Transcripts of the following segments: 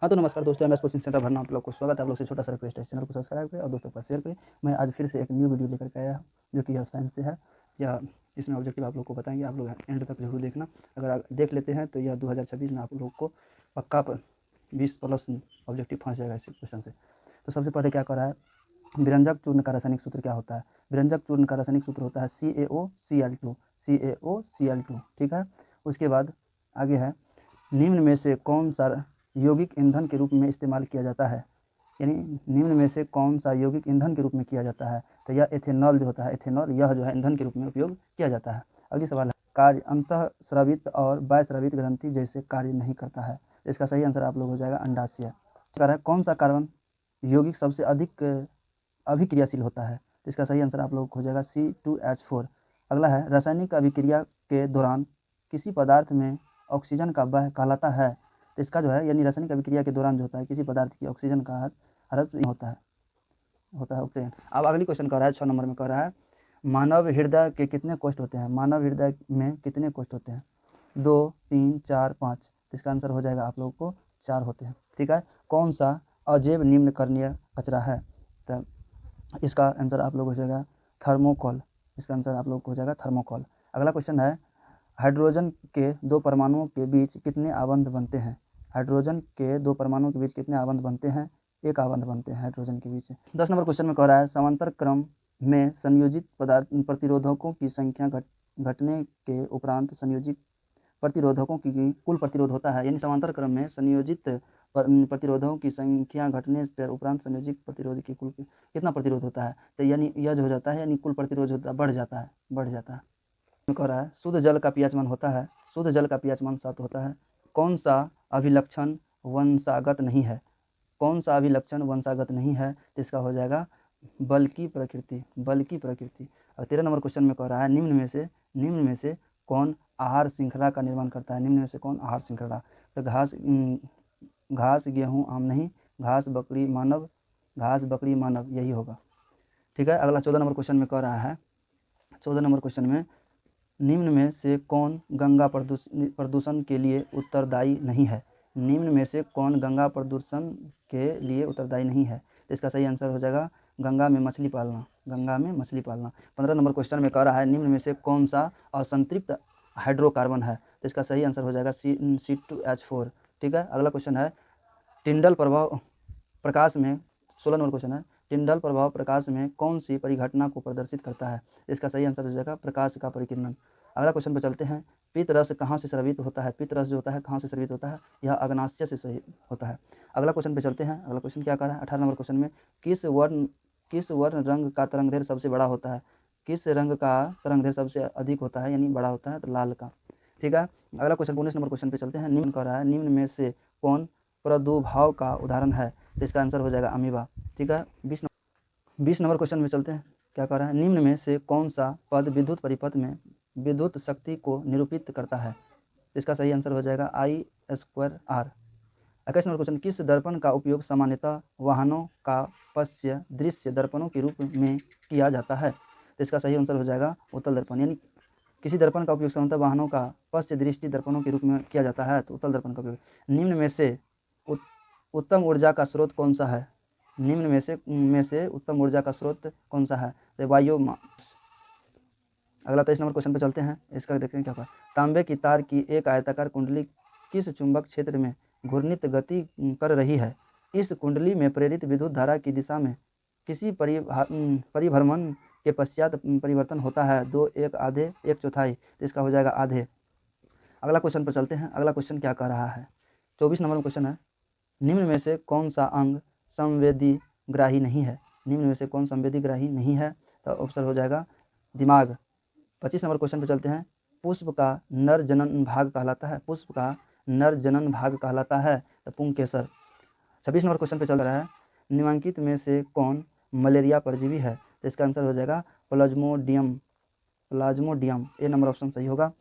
हाँ तो नमस्कार दोस्तों, एमएस कोचिंग सेंटर भरना आप लोग को स्वागत है। आप लोग से छोटा सा रिक्वेस्ट है, चैनल को सब्सक्राइब करें और दोस्तों पर शेयर करें। मैं आज फिर से एक न्यू वीडियो लेकर के आया हूँ जो कि यह साइंस से है। या इसमें ऑब्जेक्टिव आप लोग को बताएंगे, आप लोग एंड तक जरूर देखना। अगर आप देख लेते हैं तो यह 2026 में आप लोग को पक्का 20+ ऑब्जेक्टिव फंस जाएगा इस क्वेश्चन से। तो सबसे पहले क्या कर रहा है, विरंजक चूर्ण का रासायनिक सूत्र क्या होता है। विरंजक चूर्ण का रासायनिक सूत्र होता है CaOCl2। CaOCl2, ठीक है। उसके बाद आगे है, निम्न में से कौन सा यौगिक ईंधन के रूप में इस्तेमाल किया जाता है। यानी निम्न में से कौन सा यौगिक ईंधन के रूप में किया जाता है। तो यह एथेनॉल जो होता है, एथेनॉल यह जो है ईंधन के रूप में उपयोग किया जाता है। अगली सवाल है, कार्य अंतःस्रावित और बाह्यस्रावित ग्रंथि जैसे कार्य नहीं करता है। इसका सही आंसर आप लोग हो जाएगा अंडाशय। कौन सा कार्बन यौगिक सबसे अधिक अभिक्रियाशील होता है। तो इसका सही आंसर आप लोग हो जाएगा C2H4। अगला है, रासायनिक अभिक्रिया के दौरान किसी पदार्थ में ऑक्सीजन का वह कहलाता है। तो इसका जो है, यानी रासायनिक अभिक्रिया के दौरान जो होता है किसी पदार्थ की ऑक्सीजन का हरस होता है ऑक्सीजन। अब अगली क्वेश्चन कर रहा है 6 नंबर में, कह रहा है मानव हृदय के कितने कोष्ठ होते हैं। मानव हृदय में कितने कोष्ठ होते हैं। 2, 3, 4, 5। तो इसका आंसर हो जाएगा आप लोगों को 4 होते हैं, ठीक है। कौन सा अजैव निम्न करणीय कचरा है। तो इसका आंसर आप लोग हो जाएगा थर्मोकोल। इसका आंसर आप लोग हो जाएगा थर्मोकोल। अगला क्वेश्चन है, हाइड्रोजन के 2 परमाणुओं के बीच कितने आबंध बनते हैं। हाइड्रोजन के 2 परमाणुओं के बीच कितने आबंध बनते हैं। 1 आबंध बनते हैं हाइड्रोजन के बीच। 10 नंबर क्वेश्चन में कह रहा है, समांतर क्रम में संयोजित प्रतिरोधकों की संख्या घटने के उपरांत संयोजित प्रतिरोधकों की कुल प्रतिरोध होता है। यानी समांतर क्रम में संयोजित प्रतिरोधों की संख्या घटने पर उपरांत संयोजित प्रतिरोध की कुल कितना प्रतिरोध होता है। तो यानी यह जो हो जाता है, यानी कुल प्रतिरोध बढ़ जाता है। कह रहा है, शुद्ध जल का pH मान होता है, शुद्ध जल का pH मान 7 होता है। कौन सा अभिलक्षण वंशागत नहीं है। कौन सा अभिलक्षण वंशागत नहीं है। तो इसका हो जाएगा बल की प्रकृति। और 13 नंबर क्वेश्चन में कह रहा है, निम्न में से कौन आहार श्रृंखला का निर्माण करता है। निम्न में से कौन आहार श्रृंखला। तो घास गेहूँ आम नहीं, घास बकरी मानव यही होगा, ठीक है। अगला 14 नंबर क्वेश्चन में कह रहा है, 14 नंबर क्वेश्चन में निम्न में से कौन गंगा प्रदूषण के लिए उत्तरदायी नहीं है। निम्न में से कौन गंगा प्रदूषण के लिए उत्तरदायी नहीं है। तो इसका सही आंसर हो जाएगा गंगा में मछली पालना। 15 नंबर क्वेश्चन में कह रहा है, निम्न में से कौन सा असंतृप्त हाइड्रोकार्बन है। तो इसका सही आंसर हो जाएगा C2H4, ठीक है। अगला क्वेश्चन है, टिंडल प्रभाव प्रकाश में 16 नंबर क्वेश्चन है, टिंडल प्रभाव प्रकाश में कौन सी परिघटना को प्रदर्शित करता है। इसका सही आंसर हो जाएगा प्रकाश का परिकिरण। अगला क्वेश्चन पर चलते हैं, पित्त रस कहाँ से स्रावित होता है। पित्त रस जो होता है कहाँ से स्रावित होता है, यह अग्नाशय से सही होता है। अगला क्वेश्चन पे चलते हैं। अगला क्वेश्चन क्या कर रहा है, 18 नंबर क्वेश्चन में, किस वर्ण रंग का तरंगदैर्घ्य सबसे बड़ा होता है। किस रंग का तरंगदैर्घ्य सबसे अधिक होता है, यानी बड़ा होता है, तो लाल का, ठीक है। अगला क्वेश्चन 19 नंबर क्वेश्चन पे चलते हैं। निम्न कर रहा है, निम्न में से कौन प्रादुर्भाव का उदाहरण है। तो इसका आंसर हो जाएगा अमीबा, ठीक है। 20 नंबर क्वेश्चन में चलते हैं। क्या कह रहा है, निम्न में से कौन सा पद विद्युत परिपथ में विद्युत शक्ति को निरूपित करता है। इसका सही आंसर हो जाएगा I²R। 21 नंबर क्वेश्चन, किस दर्पण का उपयोग सामान्यतः वाहनों का पश्य दृश्य दर्पणों के रूप में किया जाता है। तो इसका सही आंसर हो जाएगा उत्तल दर्पण। यानी किसी दर्पण का उपयोग सामान्यतः वाहनों का पश्य दृष्टि दर्पणों के रूप में किया जाता है, तो उत्तल दर्पण का उपयोग। निम्न में से उत्तम ऊर्जा का स्रोत कौन सा है। निम्न में से उत्तम ऊर्जा का स्रोत कौन सा है, तो बायोमास। अगला 23 नंबर क्वेश्चन पे चलते हैं। इसका देखते हैं क्या कहा, तांबे की तार की एक आयताकार कुंडली किस चुंबक क्षेत्र में घूर्णित गति कर रही है। इस कुंडली में प्रेरित विद्युत धारा की दिशा में किसी परिभ्रमण के पश्चात परिवर्तन होता है। 2, 1 आधे, 1/4। तो इसका हो जाएगा आधे। अगला क्वेश्चन पर चलते हैं। अगला क्वेश्चन क्या कह रहा है, 24 नंबर क्वेश्चन है, निम्न में से कौन सा अंग संवेदीग्राही नहीं है। निम्न में से कौन संवेदीग्राही नहीं है, तो ऑप्शन हो जाएगा दिमाग। 25 नंबर क्वेश्चन पे चलते हैं, पुष्प का नर जनन भाग कहलाता है। पुष्प का नर जनन भाग कहलाता है, तो पुंकेसर। 26 नंबर क्वेश्चन पे चल रहा है, निम्नलिखित में से कौन मलेरिया परजीवी है। तो इसका आंसर हो जाएगा प्लाज्मोडियम। ए नंबर ऑप्शन सही होगा।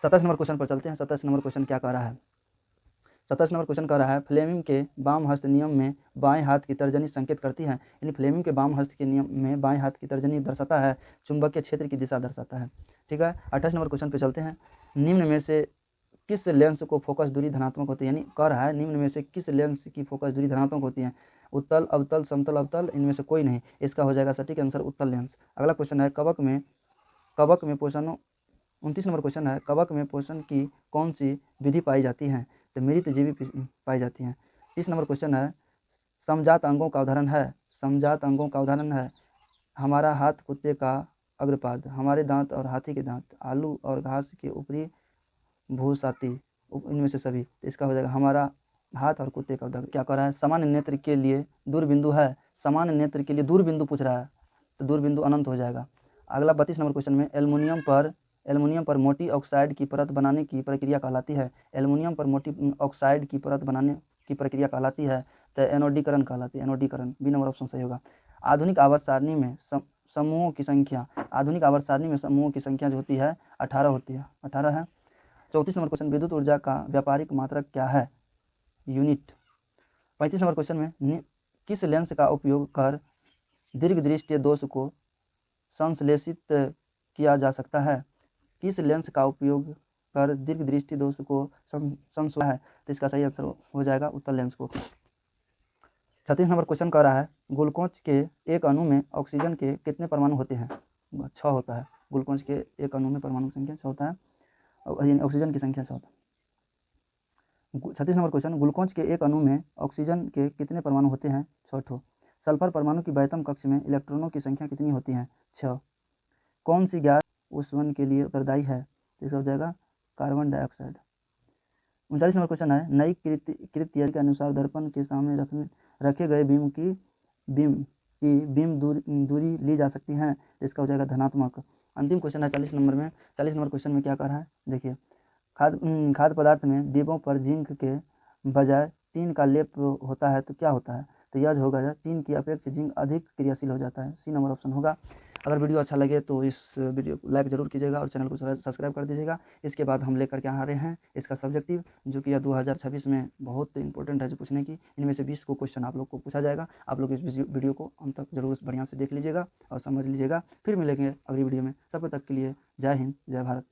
27 नंबर क्वेश्चन पर चलते हैं। 27 नंबर क्वेश्चन क्या कह रहा है, 27 नंबर क्वेश्चन कह रहा है, फ्लेमिंग के बाम हस्त नियम में बाएं हाथ की तर्जनी संकेत करती है। यानी फ्लेमिंग के बाम हस्त के नियम में बाएं हाथ की तर्जनी दर्शाता है चुंबकीय क्षेत्र की दिशा दर्शाता है, ठीक है। 28 नंबर क्वेश्चन पे चलते हैं। निम्न में से किस लेंस को फोकस दूरी धनात्मक होती है, यानी कह रहा है निम्न में से किस लेंस की फोकस दूरी धनात्मक होती है, उत्तल, अवतल, समतल, अवतल, इनमें से कोई नहीं। इसका हो जाएगा सटीक आंसर उत्तल लेंस। अगला क्वेश्चन है कवक में पोषण 29 नंबर क्वेश्चन है, कवक में पोषण की कौन सी विधि पाई जाती है, तो मृतजीवी पाई जाती हैं। 30 नंबर क्वेश्चन है, समजात अंगों का उदाहरण है हमारा हाथ, कुत्ते का अग्रपाद, हमारे दांत और हाथी के दांत, आलू और घास के ऊपरी भूसाती, इनमें से सभी। तो इसका हो जाएगा हमारा हाथ और कुत्ते का उदाहरण। क्या कर रहा है, समान नेत्र के लिए दूरबिंदु है, समान नेत्र के लिए दूरबिंदु पूछ रहा है, तो दूरबिंदु अनंत हो जाएगा। अगला 32 नंबर क्वेश्चन में एल्युमिनियम पर मोटी ऑक्साइड की परत बनाने की प्रक्रिया कहलाती है, एल्युमिनियम पर मोटी ऑक्साइड की परत बनाने की प्रक्रिया कहलाती है, तो एनोडीकरण कहलाती है, एनोडीकरण। बी नंबर ऑप्शन सही होगा। आधुनिक आवर्त सारणी में समूहों की संख्या जो होती है 18 होती है, 18 है। 34 नंबर क्वेश्चन, विद्युत ऊर्जा का व्यापारिक मात्रक क्या है, यूनिट। 35 नंबर क्वेश्चन में किस लेंस का उपयोग कर दीर्घदृष्टीय दोष को संश्लेषित किया जा सकता है, किस लेंस का उपयोग कर दीर्घदृष्टि दोष को संशोधित है, तो इसका सही आंसर हो जाएगा उत्तल लेंस को। 36 नंबर क्वेश्चन कह रहा है ग्लूकोज के एक अणु में ऑक्सीजन के कितने परमाणु होते हैं, 6 होता है। ग्लूकोज के एक अणु में परमाणु संख्या 6 होता है, ऑक्सीजन की संख्या 6 होता है। 36 नंबर क्वेश्चन, ग्लूकोज के एक अणु में ऑक्सीजन के कितने परमाणु होते हैं, 6 ठो। सल्फर परमाणु की बाह्यतम कक्ष में इलेक्ट्रॉनों की संख्या कितनी होती है, 6। कौन सी गैस उष्णन के लिए उत्तरदायी है, तो इसका हो जाएगा कार्बन डाइऑक्साइड। 39 नंबर क्वेश्चन है, नई कृत थियरी के अनुसार दर्पण के सामने रखे गए बीम दूरी ली जा सकती है, तो इसका हो जाएगा धनात्मक। अंतिम क्वेश्चन है 40 नंबर में। 40 नंबर क्वेश्चन में क्या कर रहा है, देखिए खाद्य पदार्थ में डिब्बों पर जिंक के बजाय टीन का लेप होता है तो क्या होता है, तो यह होगा टीन की अपेक्षा जिंक अधिक क्रियाशील हो जाता है। सी नंबर ऑप्शन होगा। अगर वीडियो अच्छा लगे तो इस वीडियो को लाइक जरूर कीजिएगा और चैनल को सब्सक्राइब कर दीजिएगा। इसके बाद हम लेकर के आ रहे हैं इसका सब्जेक्टिव, जो कि यह 2026 में बहुत इंपॉर्टेंट है जो पूछने की। इनमें से 20 को क्वेश्चन आप लोग को पूछा जाएगा। आप लोग इस वीडियो को अंत तक जरूर बढ़िया से देख लीजिएगा और समझ लीजिएगा। फिर मिलेंगे अगली वीडियो में, तब तक के लिए जय हिंद, जय भारत।